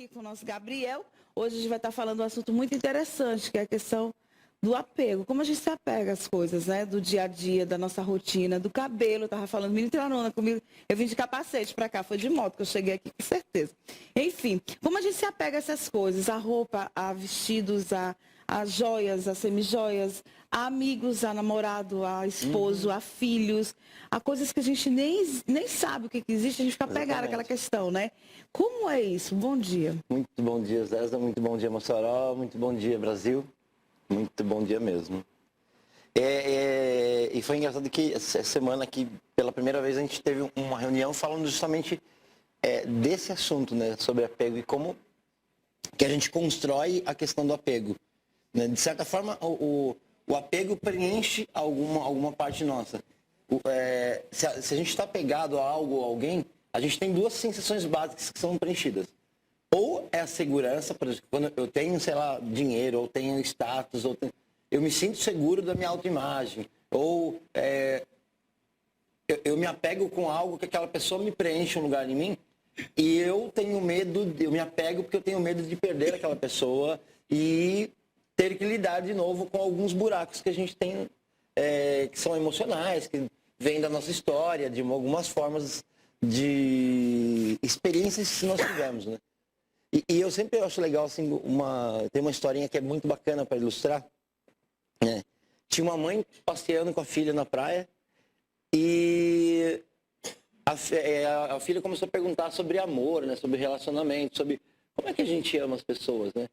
aqui com o nosso Gabriel. Hoje a gente vai estar falando um assunto muito interessante, que é a questão do apego. Como a gente se apega às coisas, né? Do dia a dia, da nossa rotina, do cabelo. Eu estava falando, menino tirando onda comigo. Eu vim de capacete para cá, foi de moto que eu cheguei aqui, com certeza. Enfim, como a gente se apega a essas coisas, a roupa, a vestidos, a joias, a semijoias, a amigos, a namorado, a esposo, a filhos, a coisas que a gente nem sabe o que existe, a gente fica apegado àquela questão, né? Como é isso? Bom dia. Muito bom dia, Zéza. Muito bom dia, Mossoró. Muito bom dia, Brasil. Muito bom dia mesmo. E foi engraçado que essa semana aqui, pela primeira vez, a gente teve uma reunião falando justamente desse assunto, né? Sobre apego e como que a gente constrói a questão do apego. Né? De certa forma, o apego preenche alguma parte nossa. Se a gente está apegado a algo ou a alguém, a gente tem duas sensações básicas que são preenchidas. Ou é a segurança, por exemplo, quando eu tenho, sei lá, dinheiro, ou tenho status, eu me sinto seguro da minha autoimagem. Ou eu me apego com algo que aquela pessoa me preenche um lugar em mim, e eu me apego porque eu tenho medo de perder aquela pessoa e ter que lidar de novo com alguns buracos que a gente tem, que são emocionais, que vêm da nossa história, de algumas formas de experiências que nós tivemos, né? E eu sempre acho legal, assim, tem uma historinha que é muito bacana para ilustrar, né? Tinha uma mãe passeando com a filha na praia e a filha começou a perguntar sobre amor, né? Sobre relacionamento, sobre como é que a gente ama as pessoas, né?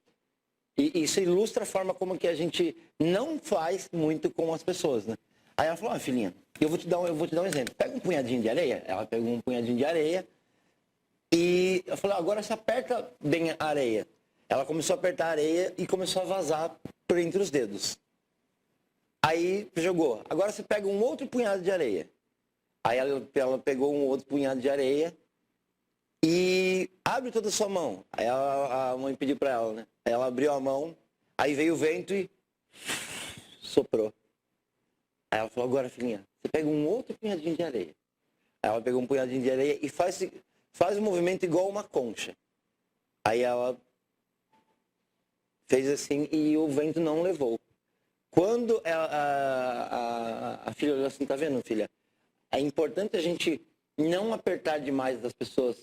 E isso ilustra a forma como que a gente não faz muito com as pessoas, né? Aí ela falou, filhinha, eu vou te dar um exemplo. Pega um punhadinho de areia. Ela pegou um punhadinho de areia e eu falei, agora você aperta bem a areia. Ela começou a apertar a areia e começou a vazar por entre os dedos. Aí jogou. Agora você pega um outro punhado de areia. Aí ela pegou um outro punhado de areia e abre toda a sua mão. Aí a mãe pediu para ela, né? Aí ela abriu a mão, aí veio o vento e soprou. Aí ela falou, agora filhinha, você pega um outro punhadinho de areia. Aí ela pegou um punhadinho de areia e faz um movimento igual uma concha. Aí ela fez assim e o vento não levou. Quando a filha olhou assim, tá vendo, filha? É importante a gente não apertar demais das pessoas,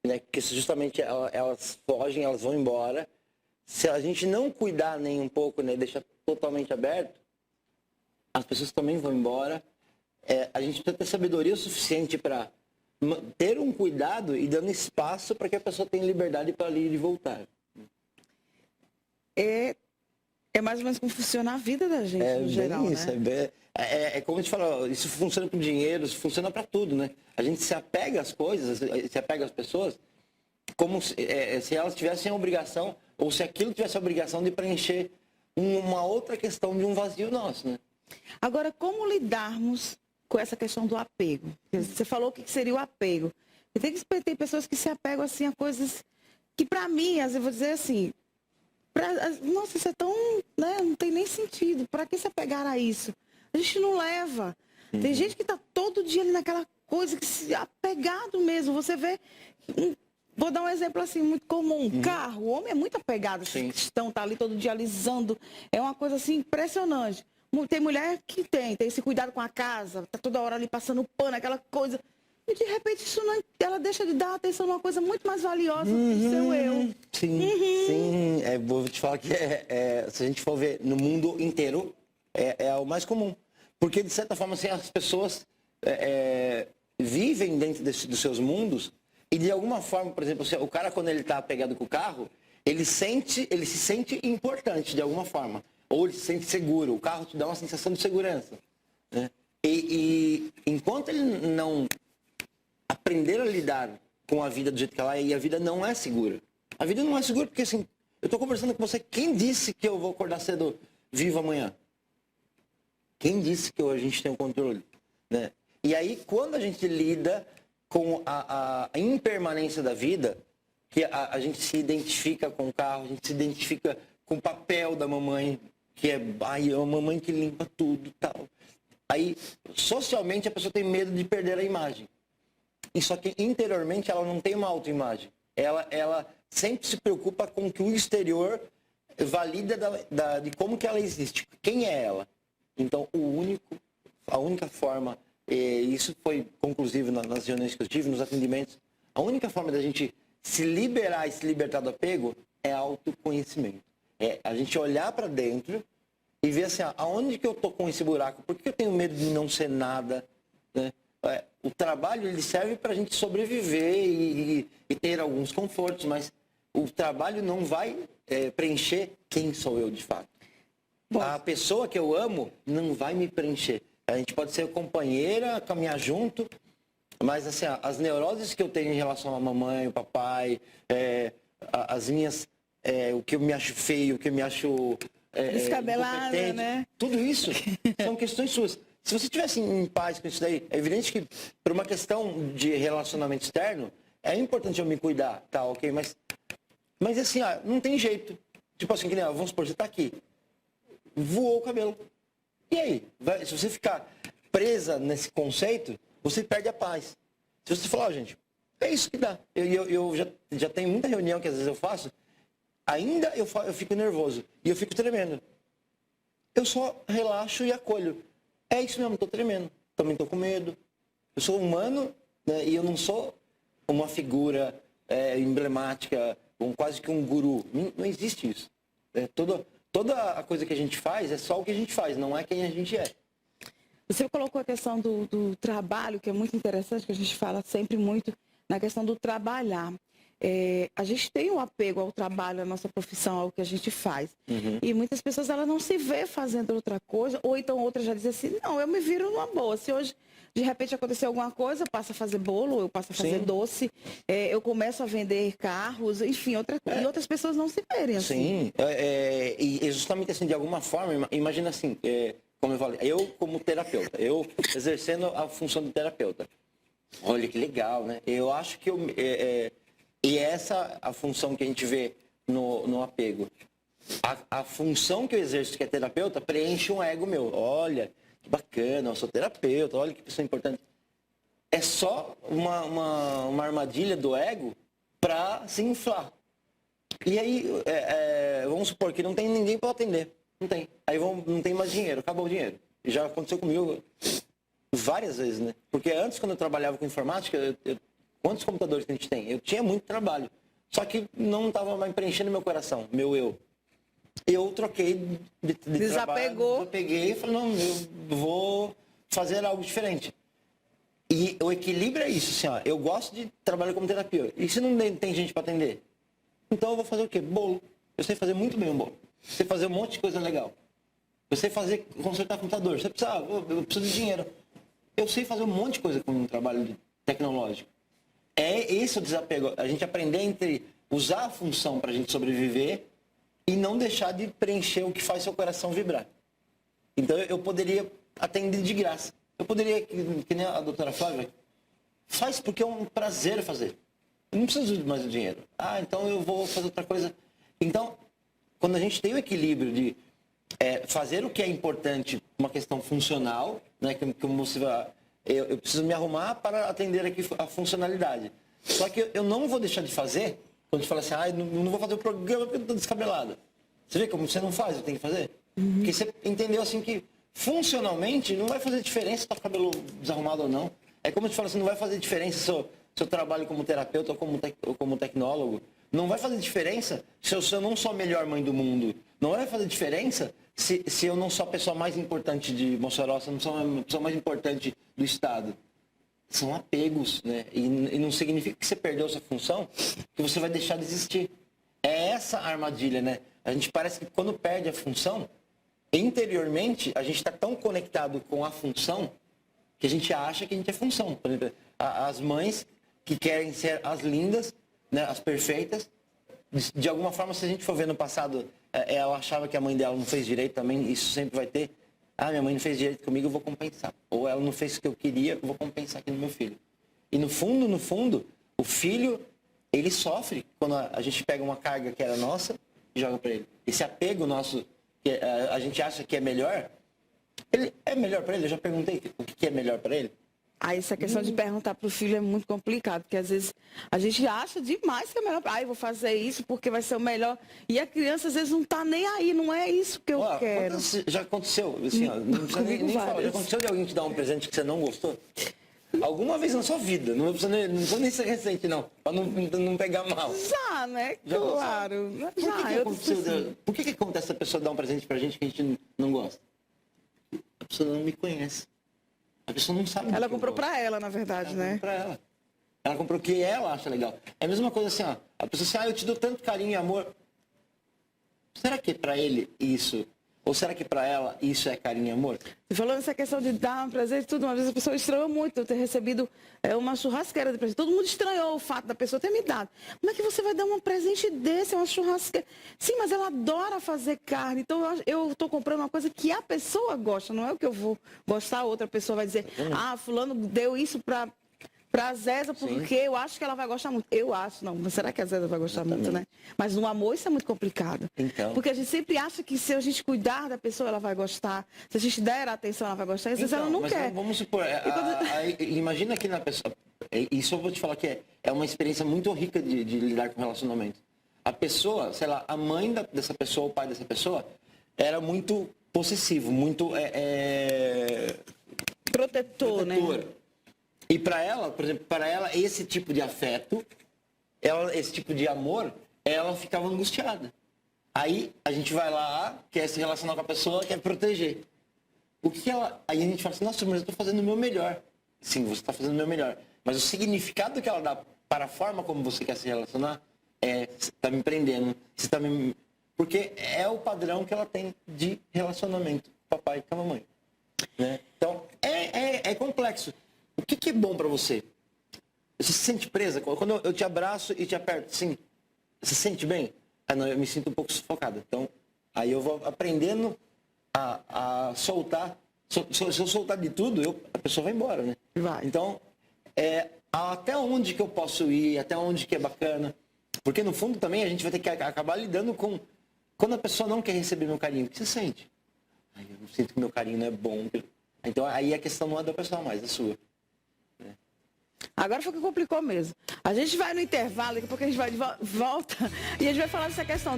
né? Porque justamente elas fogem, elas vão embora. Se a gente não cuidar nem um pouco, né? Deixar totalmente aberto, as pessoas também vão embora. A gente precisa ter sabedoria suficiente para ter um cuidado e dando espaço para que a pessoa tenha liberdade para ir e voltar. É mais ou menos como funciona a vida da gente, no geral, isso, né? É como a gente fala, isso funciona para o dinheiro, isso funciona para tudo, né? A gente se apega às coisas, se apega às pessoas, como se elas tivessem a obrigação, ou se aquilo tivesse a obrigação de preencher uma outra questão de um vazio nosso, né? Agora, como lidarmos com essa questão do apego? Você falou o que seria o apego. Tem pessoas que se apegam assim a coisas que, para mim, às vezes eu vou dizer assim, nossa, isso é tão, né, não tem nem sentido. Para que se apegar a isso? A gente não leva. Tem gente que está todo dia ali naquela coisa, que se apegado mesmo. Você vê, vou dar um exemplo assim, muito comum. Carro, o homem é muito apegado. Tá ali todo dia alisando. É uma coisa assim impressionante. Tem mulher que tem esse cuidado com a casa, tá toda hora ali passando pano, aquela coisa. E de repente ela deixa de dar atenção numa coisa muito mais valiosa do que o seu eu. Sim. Vou te falar que se a gente for ver no mundo inteiro, é o mais comum. Porque, de certa forma, assim, as pessoas vivem dentro dos seus mundos e, de alguma forma, por exemplo, o cara, quando ele está apegado com o carro, ele se sente importante, de alguma forma. Ou ele se sente seguro. O carro te dá uma sensação de segurança, né? E enquanto ele não aprender a lidar com a vida do jeito que ela é, e a vida não é segura. A vida não é segura porque, assim, eu estou conversando com você, quem disse que eu vou acordar cedo vivo amanhã? Quem disse que hoje a gente tem o controle, né? E aí, quando a gente lida com a impermanência da vida, que a gente se identifica com o carro, a gente se identifica com o papel da mamãe, que é a mamãe que limpa tudo e tal. Aí, socialmente, a pessoa tem medo de perder a imagem. E só que, interiormente, ela não tem uma autoimagem. Ela sempre se preocupa com o que o exterior valida de como que ela existe, quem é ela. Então, a única forma, e isso foi conclusivo nas reuniões que eu tive, nos atendimentos, a única forma da gente se liberar e se libertar do apego é autoconhecimento. É a gente olhar para dentro e ver assim, aonde que eu tô com esse buraco? Por que eu tenho medo de não ser nada? Né? O trabalho ele serve para a gente sobreviver e ter alguns confortos, mas o trabalho não vai preencher quem sou eu de fato. Bom, a pessoa que eu amo não vai me preencher. A gente pode ser companheira, caminhar junto, mas assim, as neuroses que eu tenho em relação à mamãe, o papai, as minhas, o que eu me acho feio, o que eu me acho descabelada, né? Tudo isso são questões suas. Se você estivesse em paz com isso daí, é evidente que por uma questão de relacionamento externo, é importante eu me cuidar, tá, ok? Mas assim, não tem jeito. Tipo assim, que nem, vamos supor, você tá aqui, voou o cabelo. E aí? Se você ficar presa nesse conceito, você perde a paz. Se você falar, gente, é isso que dá. Eu já tenho muita reunião que às vezes eu faço, ainda eu fico nervoso e eu fico tremendo. Eu só relaxo e acolho. É isso mesmo, estou tremendo. Também estou com medo. Eu sou humano, né, e eu não sou uma figura emblemática, quase que um guru. Não existe isso. Toda a coisa que a gente faz é só o que a gente faz, não é quem a gente é. Você colocou a questão do trabalho, que é muito interessante, que a gente fala sempre muito na questão do trabalhar. A gente tem um apego ao trabalho, à nossa profissão, ao que a gente faz. Uhum. E muitas pessoas elas não se vê fazendo outra coisa, ou então outras já dizem assim, não, eu me viro numa boa. Se hoje, de repente, acontecer alguma coisa, eu passo a fazer bolo, eu passo a fazer doce, eu começo a vender carros, enfim, e outras pessoas não se verem assim. Sim, e justamente assim, de alguma forma, imagina assim, como eu falei, eu como terapeuta, eu exercendo a função de terapeuta. Olha que legal, né? Eu acho que e essa a função que a gente vê no apego. A função que eu exerço, que é terapeuta, preenche um ego meu. Olha, que bacana, eu sou terapeuta, olha que pessoa importante. É só uma armadilha do ego para se inflar. E aí, vamos supor que não tem ninguém para atender. Não tem. Aí não tem mais dinheiro, acabou o dinheiro. E já aconteceu comigo várias vezes, né? Porque antes, quando eu trabalhava com informática, quantos computadores que a gente tem? Eu tinha muito trabalho. Só que não estava mais preenchendo meu coração, meu eu. Eu troquei de Desapegou. Trabalho, eu peguei e falei, não, eu vou fazer algo diferente. E o equilíbrio é isso, assim, eu gosto de trabalhar como terapia. E se não tem gente para atender? Então eu vou fazer o quê? Bolo. Eu sei fazer muito bem um bolo. Eu sei fazer um monte de coisa legal. Eu sei consertar computador. Você precisa, eu preciso de dinheiro. Eu sei fazer um monte de coisa com um trabalho tecnológico. É esse o desapego. A gente aprender entre usar a função para a gente sobreviver e não deixar de preencher o que faz seu coração vibrar. Então eu poderia atender de graça. Eu poderia, que nem a doutora Flávia, faz porque é um prazer fazer. Eu não preciso de mais dinheiro. Então eu vou fazer outra coisa. Então, quando a gente tem o equilíbrio de fazer o que é importante, uma questão funcional, né, como você vai, eu preciso me arrumar para atender aqui a funcionalidade. Só que eu não vou deixar de fazer, quando a gente fala assim, não vou fazer o programa porque eu estou descabelado. Você vê como você não faz, eu tenho que fazer? Uhum. Porque você entendeu assim que funcionalmente não vai fazer diferença se está com o cabelo desarrumado ou não. É como a gente fala assim, não vai fazer diferença se eu trabalho como terapeuta ou como tecnólogo. Não vai fazer diferença se eu não sou a melhor mãe do mundo. Não vai fazer diferença se eu não sou a pessoa mais importante de Mossoró, se eu não sou a pessoa mais importante do Estado. São apegos, né? E não significa que você perdeu essa função, que você vai deixar de existir. É essa a armadilha, né? A gente parece que quando perde a função, interiormente, a gente está tão conectado com a função que a gente acha que a gente é função. Por exemplo, as mães que querem ser as lindas, né, as perfeitas, de alguma forma, se a gente for ver no passado, ela achava que a mãe dela não fez direito também, isso sempre vai ter. Minha mãe não fez direito comigo, eu vou compensar. Ou ela não fez o que eu queria, eu vou compensar aqui no meu filho. E no fundo, o filho, ele sofre quando a gente pega uma carga que era nossa e joga para ele. Esse apego nosso, que a gente acha que é melhor, ele é melhor para ele? Eu já perguntei o que é melhor para ele. Aí essa questão de perguntar pro filho é muito complicado, porque às vezes a gente acha demais que é melhor. Eu vou fazer isso porque vai ser o melhor. E a criança às vezes não tá nem aí, não é isso que eu quero. Já aconteceu, assim, ó, não precisa nem falar. Já aconteceu de alguém te dar um presente que você não gostou? Alguma vez na sua vida, não precisa nem ser recente, não, para não pegar mal. Já, né? Já claro. Por que acontece a pessoa dar um presente pra gente que a gente não gosta? A pessoa não me conhece. A pessoa não sabe. Ela comprou pra ela, na verdade, né? Pra ela. Ela comprou o que ela acha legal. É a mesma coisa assim, ó. A pessoa assim, eu te dou tanto carinho e amor. Será que pra ele isso... Ou será que para ela isso é carinho e amor? Você falou nessa questão de dar um presente, tudo. Uma vez a pessoa estranhou muito eu ter recebido uma churrasqueira de presente. Todo mundo estranhou o fato da pessoa ter me dado. Como é que você vai dar um presente desse, uma churrasqueira? Sim, mas ela adora fazer carne. Então eu estou comprando uma coisa que a pessoa gosta, não é o que eu vou gostar. Outra pessoa vai dizer, fulano deu isso para a Zéza, porque eu acho que ela vai gostar muito. Eu acho, não. Mas será que a Zéza vai gostar muito, né? Mas no amor isso é muito complicado. Então. Porque a gente sempre acha que se a gente cuidar da pessoa, ela vai gostar. Se a gente der atenção, ela vai gostar. Às vezes ela não quer. Vamos supor, imagina que na pessoa... Isso eu vou te falar que é uma experiência muito rica de lidar com relacionamento. A pessoa, sei lá, a mãe dessa pessoa, o pai dessa pessoa, era muito possessivo, muito... Protetor, né? E para ela, por exemplo, para ela, esse tipo de afeto, esse tipo de amor, ela ficava angustiada. Aí a gente vai lá, quer se relacionar com a pessoa, quer proteger. Aí a gente fala assim, nossa, mas eu estou fazendo o meu melhor. Sim, você está fazendo o meu melhor. Mas o significado que ela dá para a forma como você quer se relacionar, você está me prendendo. Porque é o padrão que ela tem de relacionamento com o papai e com a mamãe. Né? Então, é complexo. O que é bom para você? Você se sente presa? Quando eu te abraço e te aperto, sim, você se sente bem? Não, eu me sinto um pouco sufocada. Então, aí eu vou aprendendo a soltar. Se eu soltar de tudo, a pessoa vai embora, né? Vai. Então, até onde que eu posso ir, até onde que é bacana. Porque, no fundo, também a gente vai ter que acabar lidando com... Quando a pessoa não quer receber meu carinho, o que você sente? Eu sinto que meu carinho não é bom. Então, aí a questão não é da pessoa mais, é sua. Agora foi o que complicou mesmo. A gente vai no intervalo, daqui a pouco a gente vai de volta e a gente vai falar dessa questão.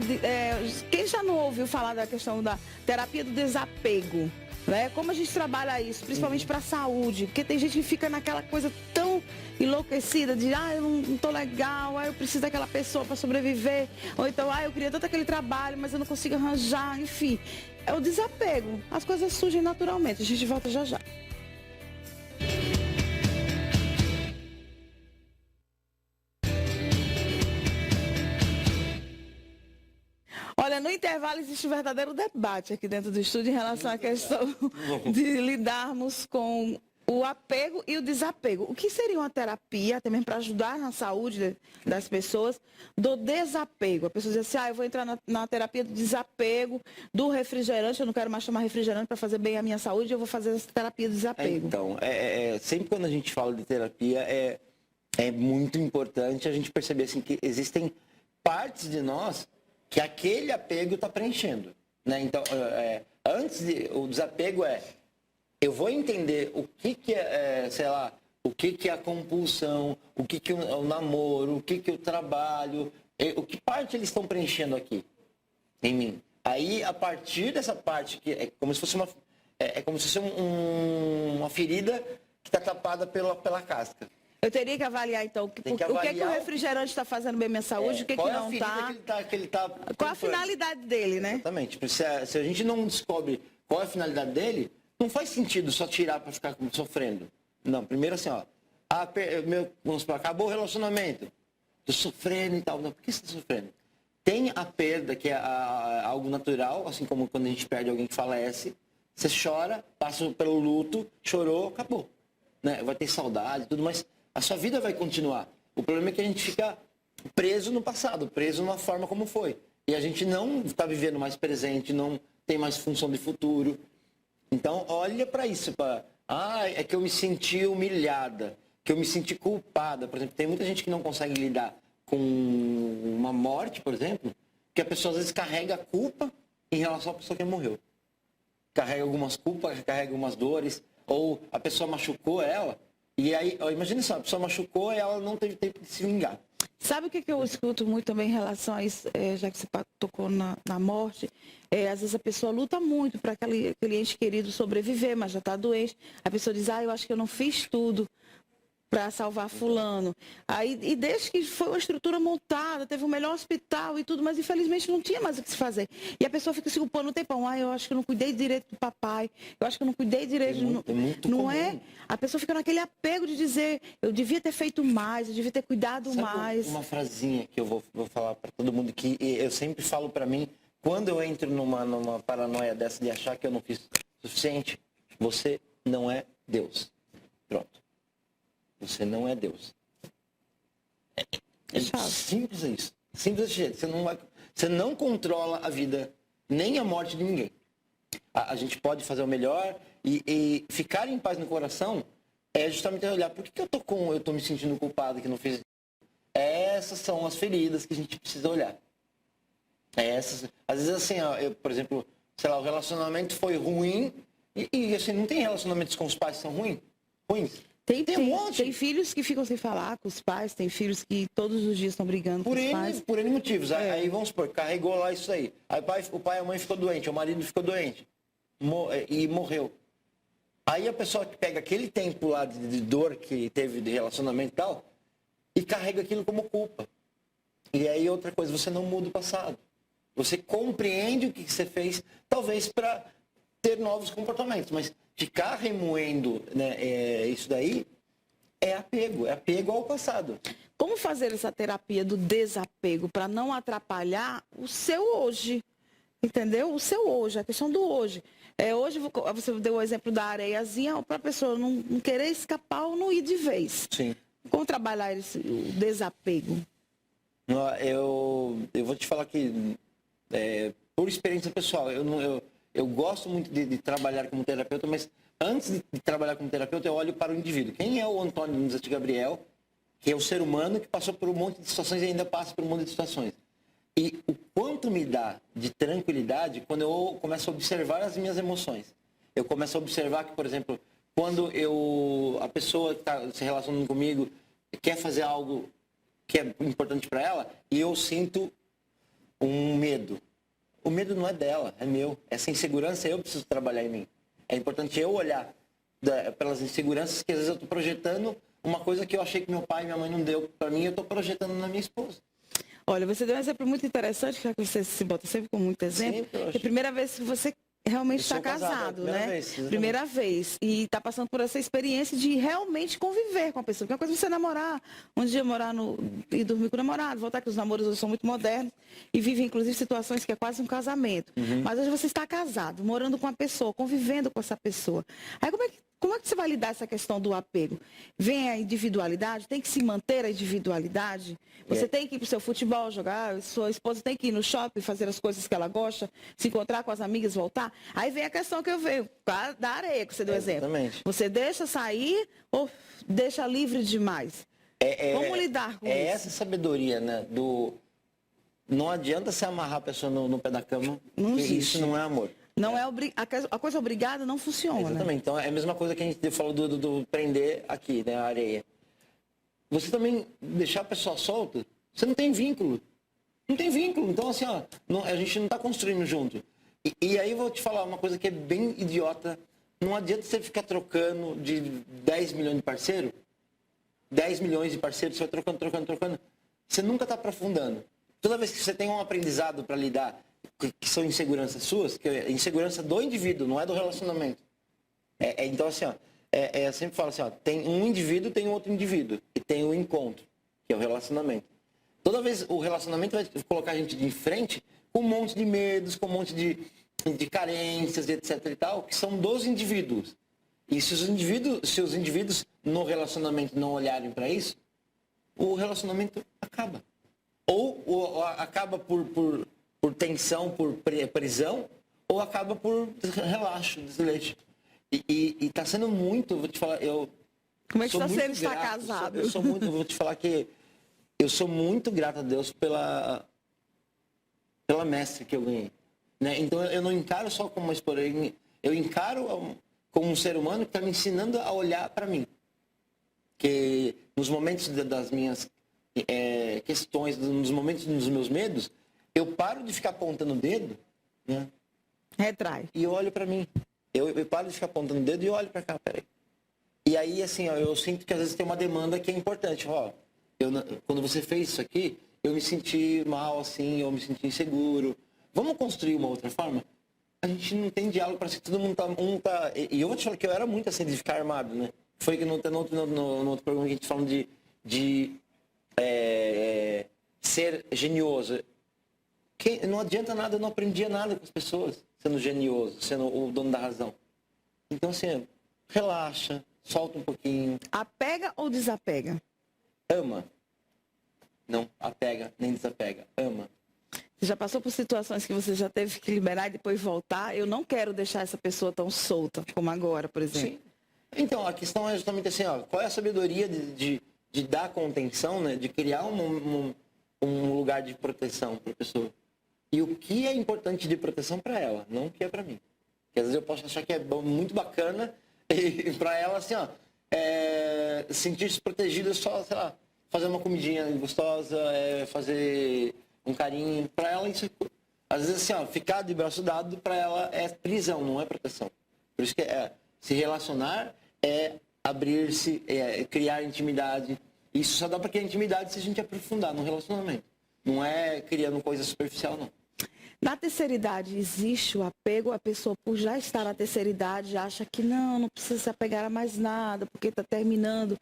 Quem já não ouviu falar da questão da terapia do desapego? Né? Como a gente trabalha isso, principalmente para a saúde? Porque tem gente que fica naquela coisa tão enlouquecida de eu não tô legal, eu preciso daquela pessoa para sobreviver. Ou então, eu queria tanto aquele trabalho, mas eu não consigo arranjar. Enfim, é o desapego. As coisas surgem naturalmente. A gente volta já já. Olha, no intervalo existe um verdadeiro debate aqui dentro do estúdio em relação à questão de lidarmos com o apego e o desapego. O que seria uma terapia, até mesmo para ajudar na saúde das pessoas, do desapego? A pessoa diz assim, eu vou entrar na terapia do desapego, do refrigerante, eu não quero mais tomar refrigerante para fazer bem à minha saúde, eu vou fazer essa terapia do desapego. Então, sempre quando a gente fala de terapia, é muito importante a gente perceber assim, que existem partes de nós que aquele apego está preenchendo. Né? Então, o desapego eu vou entender o que é, sei lá, o que é a compulsão, o que é o namoro, o que é o trabalho, o que parte eles estão preenchendo aqui em mim. Aí, a partir dessa parte, que é como se fosse uma ferida que está tapada pela casca. Eu teria que avaliar, então, o que o refrigerante está fazendo bem à minha saúde, o que não está. Qual a finalidade dele, né? Exatamente. Se a gente não descobre qual é a finalidade dele, não faz sentido só tirar para ficar sofrendo. Não, primeiro assim, vamos supor, acabou o relacionamento. Estou sofrendo e tal. Não, por que você está sofrendo? Tem a perda, que é algo natural, assim como quando a gente perde alguém que falece. Você chora, passa pelo luto, chorou, acabou. Né? Vai ter saudade e tudo, mas a sua vida vai continuar. O problema é que a gente fica preso no passado, preso numa forma como foi. E a gente não está vivendo mais presente, não tem mais função de futuro. Então, olha para isso. É que eu me senti humilhada, que eu me senti culpada. Por exemplo, tem muita gente que não consegue lidar com uma morte, por exemplo, que a pessoa às vezes carrega a culpa em relação à pessoa que morreu. Carrega algumas culpas, carrega algumas dores, ou a pessoa machucou ela, E aí, ó, imagina só, a pessoa machucou e ela não teve tempo de se vingar. Sabe o que que eu escuto muito também em relação a isso, já que você tocou na morte? Às vezes a pessoa luta muito para aquele ente querido sobreviver, mas já está doente. A pessoa diz, eu acho que eu não fiz tudo para salvar fulano. Aí, e desde que foi uma estrutura montada, teve o melhor hospital e tudo, mas infelizmente não tinha mais o que se fazer. E a pessoa fica se culpando um tempão. Eu acho que eu não cuidei direito do papai, eu acho que eu não cuidei direito... É muito não comum. é? A pessoa fica naquele apego de dizer, eu devia ter feito mais, eu devia ter cuidado Sabe mais. uma frasinha que eu vou falar para todo mundo, que eu sempre falo para mim, quando eu entro numa paranoia dessa de achar que eu não fiz o suficiente, você não é Deus. Pronto. Você não é Deus. É simples isso. Simples desse jeito. Você não controla a vida, nem a morte de ninguém. A gente pode fazer o melhor e ficar em paz no coração é justamente olhar por que eu tô me sentindo culpado que não fiz. Essas são as feridas que a gente precisa olhar. Às vezes assim, por exemplo, sei lá, o relacionamento foi ruim e assim, não tem relacionamentos com os pais que são ruins? Tem um monte. Tem filhos que ficam sem falar com os pais, tem filhos que todos os dias estão brigando com os pais. Por N motivos. Aí vamos supor, carregou lá isso aí. Aí o pai e a mãe ficou doente, o marido ficou doente e morreu. Aí a pessoa que pega aquele tempo lá de dor que teve de relacionamento e tal, e carrega aquilo como culpa. E aí outra coisa, você não muda o passado. Você compreende o que você fez, talvez para ter novos comportamentos, mas ficar remoendo, né, isso daí é apego ao passado. Como fazer essa terapia do desapego para não atrapalhar o seu hoje? Entendeu? O seu hoje, a questão do hoje. Hoje você deu o exemplo da areiazinha para a pessoa não querer escapar ou não ir de vez. Sim. Como trabalhar o desapego? Eu vou te falar que, por experiência pessoal, eu gosto muito de trabalhar como terapeuta, mas antes de trabalhar como terapeuta, eu olho para o indivíduo. Quem é o Antônio Nunes de Gabriel, que é o ser humano que passou por um monte de situações e ainda passa por um monte de situações. E o quanto me dá de tranquilidade quando eu começo a observar as minhas emoções. Eu começo a observar que, por exemplo, quando a pessoa que está se relacionando comigo quer fazer algo que é importante para ela, e eu sinto um medo. O medo não é dela, é meu. Essa insegurança eu preciso trabalhar em mim. É importante eu olhar pelas inseguranças que às vezes eu estou projetando uma coisa que eu achei que meu pai e minha mãe não deu para mim, eu estou projetando na minha esposa. Olha, você deu um exemplo muito interessante, já que você se bota sempre com muito exemplo. É a primeira vez que você realmente está casado, né? Primeira vez. E está passando por essa experiência de realmente conviver com a pessoa. Porque é uma coisa é você namorar, um dia morar e dormir com o namorado, voltar que os namoros hoje são muito modernos e vivem, inclusive, situações que é quase um casamento. Mas hoje você está casado, morando com a pessoa, convivendo com essa pessoa. Aí como é que você vai lidar essa questão do apego? Vem a individualidade, tem que se manter a individualidade. Você tem que ir para o seu futebol jogar, sua esposa tem que ir no shopping, fazer as coisas que ela gosta, se encontrar com as amigas, voltar. Aí vem a questão que eu vejo, da areia, que você deu exemplo. Você deixa sair ou deixa livre demais? Como lidar com isso? É essa sabedoria, né? Não adianta você amarrar a pessoa no pé da cama, porque isso não é amor. Não é a coisa obrigada não funciona. Exatamente. Então é a mesma coisa que a gente falou do prender aqui, né, a areia. Você também deixar a pessoa solta, você não tem vínculo. Não tem vínculo. Então, assim, a gente não está construindo junto. E aí eu vou te falar uma coisa que é bem idiota. Não adianta você ficar trocando de 10 milhões de parceiro. 10 milhões de parceiros, você vai trocando. Você nunca está aprofundando. Toda vez que você tem um aprendizado para lidar, que são inseguranças suas, que é insegurança do indivíduo, não é do relacionamento. Então, assim, eu sempre falo assim, tem um indivíduo, tem um outro indivíduo. E tem o encontro, que é o relacionamento. Toda vez o relacionamento vai colocar a gente de frente com um monte de medos, com um monte de carências, etc e tal, que são dos indivíduos. E se os indivíduos no relacionamento não olharem para isso, o relacionamento acaba. Ou acaba por tensão, por prisão, ou acaba por relaxo, desleixo. E está sendo muito, vou te falar, como é que está sendo estar casado? Vou te falar que eu sou muito grato a Deus pela mestre que eu ganhei. Né? Então eu não encaro só como uma esposa, eu encaro como um ser humano que está me ensinando a olhar para mim. que nos momentos das minhas questões, nos momentos dos meus medos, eu paro de ficar apontando o dedo, né? Retrai. E eu olho para mim. Eu paro de ficar apontando o dedo e eu olho para cá, peraí. E aí, assim, ó, eu sinto que às vezes tem uma demanda que é importante. Ó, quando você fez isso aqui, eu me senti mal, assim, eu me senti inseguro. Vamos construir uma outra forma? A gente não tem diálogo para si, todo mundo tá... E eu vou te falar que eu era muito assim de ficar armado, né? Foi que no outro programa que a gente falou de ser genioso. Não adianta nada, eu não aprendia nada com as pessoas sendo genioso, sendo o dono da razão. Então, assim, relaxa, solta um pouquinho. Apega ou desapega? Ama. Não apega, nem desapega. Ama. Você já passou por situações que você já teve que liberar e depois voltar? Eu não quero deixar essa pessoa tão solta como agora, por exemplo. Sim. Então, a questão é justamente assim, ó, qual é a sabedoria de dar contenção, né? De criar um lugar de proteção para a pessoa. E o que é importante de proteção para ela, não o que é para mim. Porque às vezes eu posso achar que é muito bacana e para ela, assim, ó, sentir-se protegida só, sei lá, fazer uma comidinha gostosa, fazer um carinho. Para ela, isso é... Às vezes, assim, ó, ficar de braço dado, para ela é prisão, não é proteção. Por isso que se relacionar é abrir-se, criar intimidade. Isso só dá para criar intimidade se a gente aprofundar no relacionamento. Não é criando coisa superficial, não. Na terceira idade, existe o apego? A pessoa, por já estar na terceira idade, acha que não precisa se apegar a mais nada, porque está terminando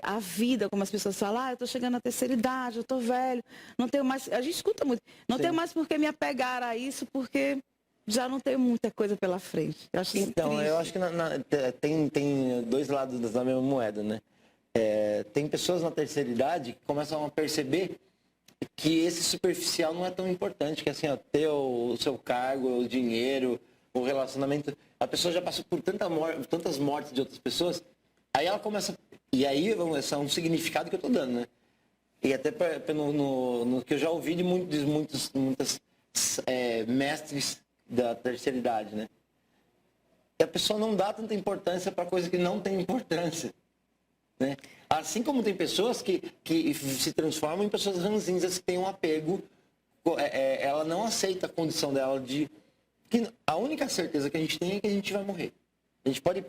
a vida, como as pessoas falam, eu estou chegando na terceira idade, eu estou velho, não tenho mais... A gente escuta muito, não tenho mais por que me apegar a isso, porque já não tenho muita coisa pela frente. Eu acho então, eu acho que tem dois lados da mesma moeda, né? Tem pessoas na terceira idade que começam a perceber que esse superficial não é tão importante, que assim, ó, ter o seu cargo, o dinheiro, o relacionamento. A pessoa já passou por tantas mortes de outras pessoas, aí ela começa... E aí, esse é um significado que eu estou dando, né? E até no que eu já ouvi de muitos mestres da terceira idade, né? E a pessoa não dá tanta importância para coisa que não tem importância, né? Assim como tem pessoas que se transformam em pessoas ranzinhas, que têm um apego, ela não aceita a condição dela de... Que a única certeza que a gente tem é que a gente vai morrer. A gente pode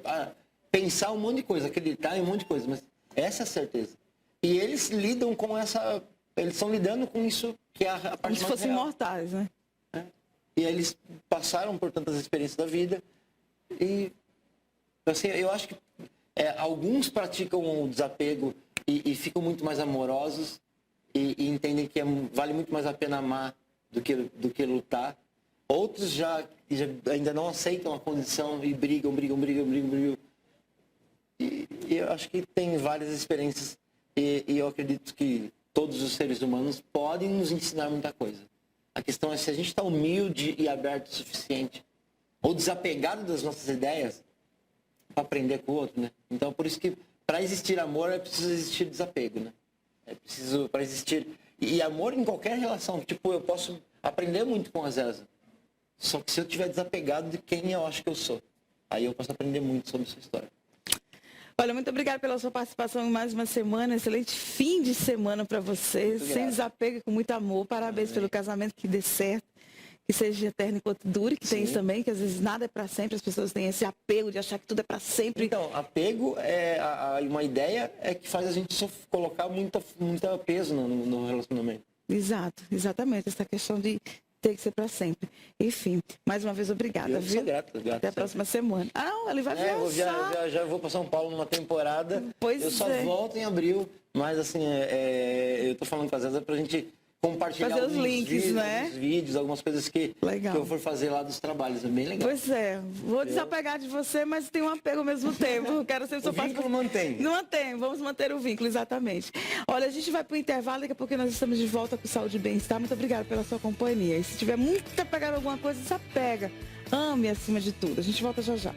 pensar um monte de coisa, acreditar em um monte de coisa, mas essa é a certeza. E eles lidam com essa... Eles estão lidando com isso, que é a parte mais real. Como se fossem imortais, né? E eles passaram por tantas experiências da vida e... Assim, eu acho que alguns praticam o desapego e ficam muito mais amorosos e entendem que vale muito mais a pena amar do que lutar. Outros já ainda não aceitam a condição e brigam. E eu acho que tem várias experiências e eu acredito que todos os seres humanos podem nos ensinar muita coisa. A questão é se a gente está humilde e aberto o suficiente ou desapegado das nossas ideias para aprender com o outro, né? Então, por isso que para existir amor é preciso existir desapego, né? É preciso, para existir... E amor em qualquer relação. Tipo, eu posso aprender muito com a Zeza. Só que se eu estiver desapegado de quem eu acho que eu sou, aí eu posso aprender muito sobre sua história. Olha, muito obrigada pela sua participação em mais uma semana. Excelente fim de semana para você. Sem desapego e com muito amor. Parabéns pelo casamento, que dê certo. Que seja eterno enquanto dure, que tem isso também, que às vezes nada é para sempre, as pessoas têm esse apego de achar que tudo é para sempre. Então, apego uma ideia que faz a gente só colocar muito peso no relacionamento. Exato, exatamente, essa questão de ter que ser para sempre. Enfim, mais uma vez, obrigada, eu viu? Sou grato. Até a próxima semana. Ah, não, ele vai viajar. Já vou para São Paulo numa temporada. Pois eu só volto em abril, mas assim, eu tô falando com a Zeza pra gente compartilhar fazer os links, vídeos, né? alguns vídeos, algumas coisas que eu for fazer lá dos trabalhos. É bem legal. Pois é. Vou desapegar de você, mas tenho um apego ao mesmo tempo. Quero ser o vínculo mantém. Não mantém. Vamos manter o vínculo, exatamente. Olha, a gente vai para o intervalo, daqui a pouco nós estamos de volta com Saúde e Bem-Estar. Muito obrigada pela sua companhia. E se tiver muito apegado a alguma coisa, desapega. Ame acima de tudo. A gente volta já já.